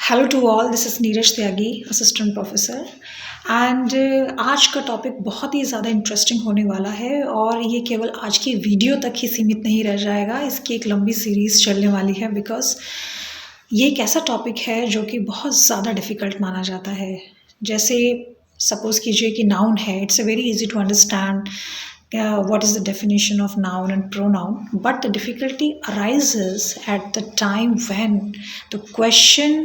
Hello to all, this is Neeraj Tyagi, assistant professor. And आज का topic बहुत ही ज़्यादा इंटरेस्टिंग होने वाला है और ये केवल आज की वीडियो तक ही सीमित नहीं रह जाएगा। इसकी एक लंबी सीरीज़ चलने वाली है बिकॉज ये एक ऐसा टॉपिक है जो कि बहुत ज़्यादा डिफ़िकल्ट माना जाता है। जैसे सपोज़ कीजिए कि नाउन है, it's a very easy to understand what is the definition of noun and pronoun, but the difficulty arises at the time when the question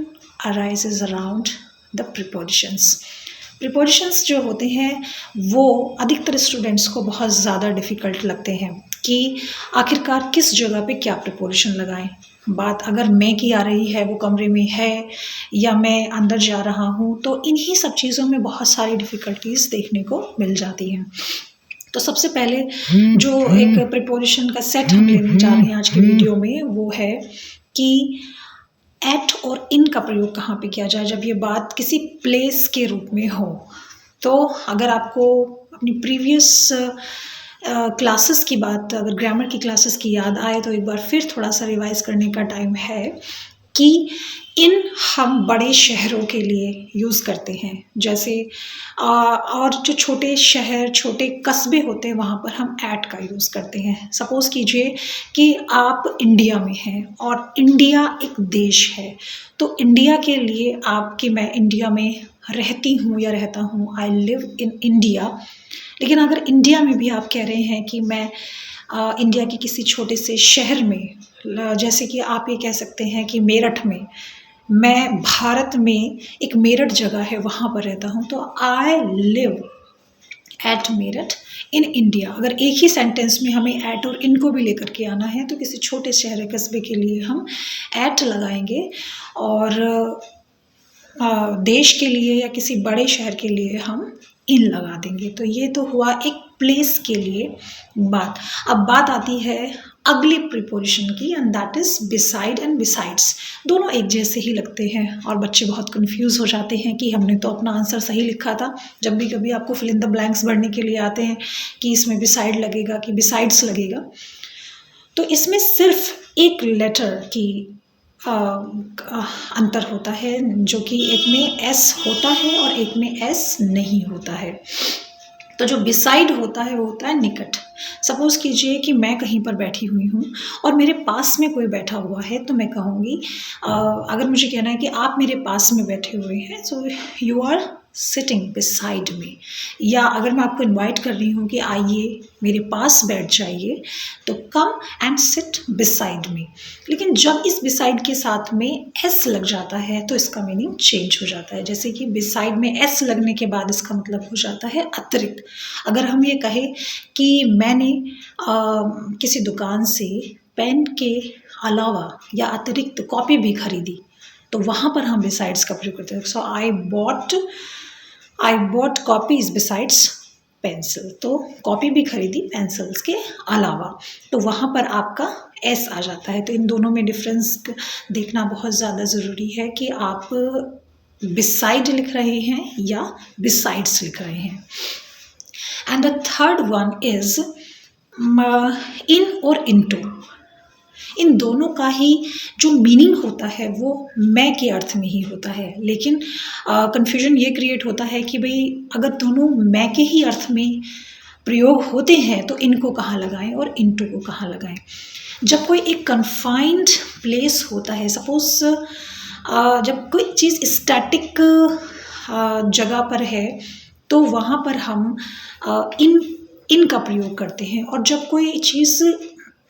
arises around the prepositions. Prepositions जो होते हैं वो अधिकतर students को बहुत ज़्यादा difficult लगते हैं कि आखिरकार किस जगह पे क्या प्रिपोजिशन लगाएं। बात अगर मैं की आ रही है, वो कमरे में है या मैं अंदर जा रहा हूँ, तो इन्हीं सब चीज़ों में बहुत सारी डिफ़िकल्टीज़ देखने को मिल जाती हैं। तो सबसे पहले जो एक प्रिपोजिशन का सेट हम लेने जा रहे हैं आज की वीडियो में, वो है कि एट और इन का प्रयोग कहाँ पे किया जाए जब ये बात किसी प्लेस के रूप में हो। तो अगर आपको अपनी प्रीवियस क्लासेस की बात, अगर ग्रामर की क्लासेस की याद आए, तो एक बार फिर थोड़ा सा रिवाइज करने का टाइम है कि इन हम बड़े शहरों के लिए यूज़ करते हैं। जैसे और जो छोटे शहर, छोटे कस्बे होते हैं, वहाँ पर हम एट का यूज़ करते हैं। सपोज़ कीजिए कि आप इंडिया में हैं और इंडिया एक देश है, तो इंडिया के लिए आपकी मैं इंडिया में रहती हूँ या रहता हूँ, आई लिव इन इंडिया। लेकिन अगर इंडिया में भी आप कह रहे हैं कि मैं इंडिया के किसी छोटे से शहर में, जैसे कि आप ये कह सकते हैं कि मेरठ में, मैं भारत में एक मेरठ जगह है वहाँ पर रहता हूँ, तो I live at Meerut in India. अगर एक ही सेंटेंस में हमें एट और इन को भी लेकर के आना है, तो किसी छोटे शहर कस्बे के लिए हम एट लगाएंगे और देश के लिए या किसी बड़े शहर के लिए हम इन लगा देंगे। तो ये तो हुआ एक प्लेस के लिए बात। अब बात आती है अगले प्रीपोजिशन की, and that is beside and besides. दोनों एक जैसे ही लगते हैं और बच्चे बहुत कंफ्यूज हो जाते हैं कि हमने तो अपना आंसर सही लिखा था। जब भी कभी आपको फिल इन द ब्लैंक्स भरने के लिए आते हैं कि इसमें बिसाइड लगेगा कि बिसाइड्स लगेगा, तो इसमें सिर्फ एक लेटर की अंतर होता है, जो कि एक में एस होता है और एक में एस नहीं होता है। तो जो बिसाइड होता है वो होता है निकट। सपोज़ कीजिए कि मैं कहीं पर बैठी हुई हूँ और मेरे पास में कोई बैठा हुआ है, तो मैं कहूँगी, अगर मुझे कहना है कि आप मेरे पास में बैठे हुए हैं, so you are sitting beside me. या अगर मैं आपको इनवाइट कर रही हूँ कि आइए मेरे पास बैठ जाइए, तो come and sit beside me. लेकिन जब इस बिसाइड के साथ में एस लग जाता है तो इसका मीनिंग चेंज हो जाता है। जैसे कि बिसाइड में एस लगने के बाद इसका मतलब हो जाता है अतिरिक्त। अगर हम ये कहें कि मैंने किसी दुकान से पेन के अलावा या अतिरिक्त कॉपी भी खरीदी, तो वहाँ पर हम बिसाइड्स का प्रयोग करते हैं। So I bought copies besides pencil. तो कॉपी भी खरीदी पेंसिल्स के अलावा, तो वहाँ पर आपका एस आ जाता है। तो इन दोनों में डिफरेंस देखना बहुत ज़्यादा ज़रूरी है कि आप बिसाइड लिख रहे हैं या बिसाइड्स लिख रहे हैं। And the third one is in और इनटू। इन दोनों का ही जो मीनिंग होता है वो मैं के अर्थ में ही होता है, लेकिन कन्फ्यूजन ये क्रिएट होता है कि भाई अगर दोनों मैं के ही अर्थ में प्रयोग होते हैं तो इनको कहाँ लगाएं और इनटू को कहाँ लगाएं। जब कोई एक कन्फाइंड प्लेस होता है, सपोज जब कोई चीज़ स्टैटिक जगह पर है, तो वहाँ पर हम इन का प्रयोग करते हैं। और जब कोई चीज़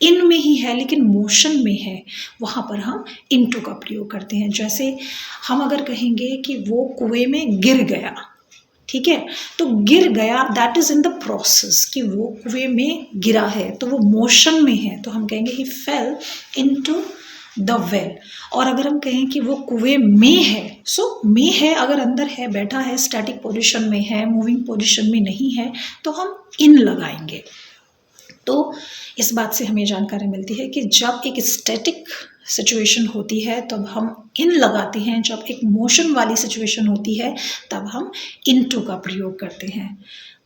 इन में ही है लेकिन मोशन में है, वहाँ पर हम इनटू का प्रयोग करते हैं। जैसे हम अगर कहेंगे कि वो कुएं में गिर गया, ठीक है, तो गिर गया that is in the process, कि वो कुएं में गिरा है तो वो मोशन में है, तो हम कहेंगे ही फेल इनटू द वेल। और अगर हम कहें कि वो कुएं में है, सो में है, अगर अंदर है, बैठा है, स्टैटिक पोजीशन में है, मूविंग पोजीशन में नहीं है, तो हम इन लगाएंगे। तो इस बात से हमें जानकारी मिलती है कि जब एक स्टैटिक सिचुएशन होती है तब हम इन लगाते हैं, जब एक मोशन वाली सिचुएशन होती है तब हम इनटू का प्रयोग करते हैं,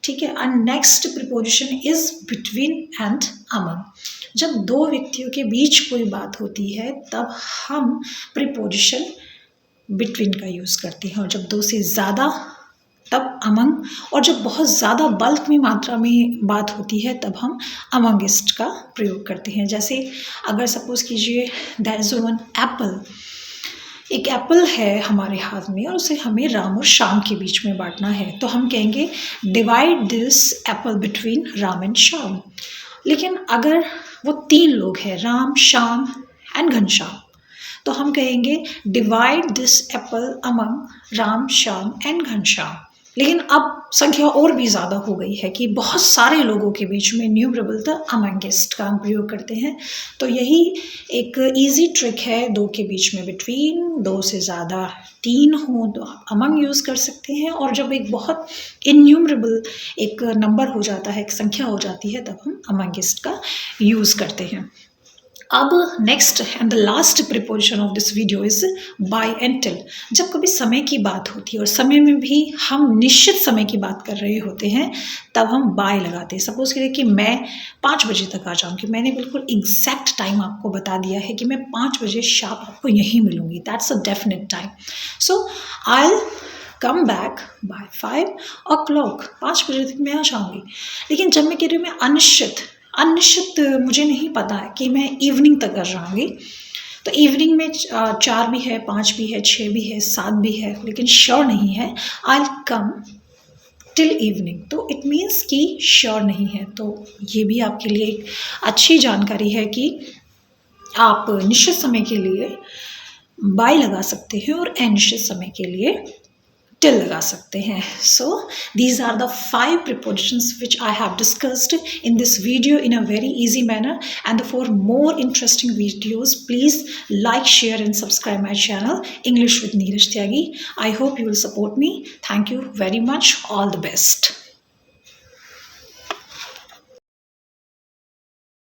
ठीक है। And next preposition is between and among. जब दो व्यक्तियों के बीच कोई बात होती है तब हम प्रीपोजिशन बिटवीन का यूज़ करती हैं, और जब 2 से ज़्यादा तब अमंग, और जब बहुत ज़्यादा बल्क में मात्रा में बात होती है तब हम अमंगेस्ट का प्रयोग करते हैं। जैसे अगर सपोज़ कीजिए देयर इज़ वन एप्पल, एक एप्पल है हमारे हाथ में और उसे हमें राम और श्याम के बीच में बांटना है, तो हम कहेंगे divide this Apple between Ram and Shyam. लेकिन अगर वो 3 लोग हैं, राम, श्याम एंड घनश्याम, तो हम कहेंगे divide this Apple among Ram, Shyam and Ghanshyam. लेकिन अब संख्या और भी ज़्यादा हो गई है कि बहुत सारे लोगों के बीच में न्यूमरेबल द अमंगेस्ट का हम प्रयोग करते हैं। तो यही एक इजी ट्रिक है 2 के बीच में बिटवीन, 2 से ज़्यादा 3 हो तो आप अमंग यूज़ कर सकते हैं, और जब एक बहुत इन्यूमरेबल एक नंबर हो जाता है, एक संख्या हो जाती है, तब हम अमंगेस्ट का यूज़ करते हैं। अब next and the last preposition of this video is by and till. जब कभी समय की बात होती है और समय में भी हम निश्चित समय की बात कर रहे होते हैं, तब हम बाय लगाते हैं। सपोज करिए कि मैं 5 बजे तक आ जाऊँगी, मैंने बिल्कुल एग्जैक्ट टाइम आपको बता दिया है कि मैं 5 बजे शार्प आपको यहीं मिलूँगी, that's a definite time. So I come back by 5 o'clock, 5 बजे तक मैं आ जाऊँगी। लेकिन जब मैं कह रही हूँ मैं अनिश्चित मुझे नहीं पता है कि मैं इवनिंग तक आ जाऊँगी, तो इवनिंग में 4 भी है, 5 भी है, 6 भी है, 7 भी है, लेकिन श्योर नहीं है। I will come till evening, तो इट मीन्स कि श्योर नहीं है। तो ये भी आपके लिए एक अच्छी जानकारी है कि आप निश्चित समय के लिए बाय लगा सकते हैं और अनिश्चित समय के लिए टिल लगा सकते हैं। So these are the 5 prepositions which I have discussed in this video in a very easy manner, and for more interesting videos please like, share and subscribe my channel English with Neeraj Tyagi. I hope you will support me. Thank you very much. All the best.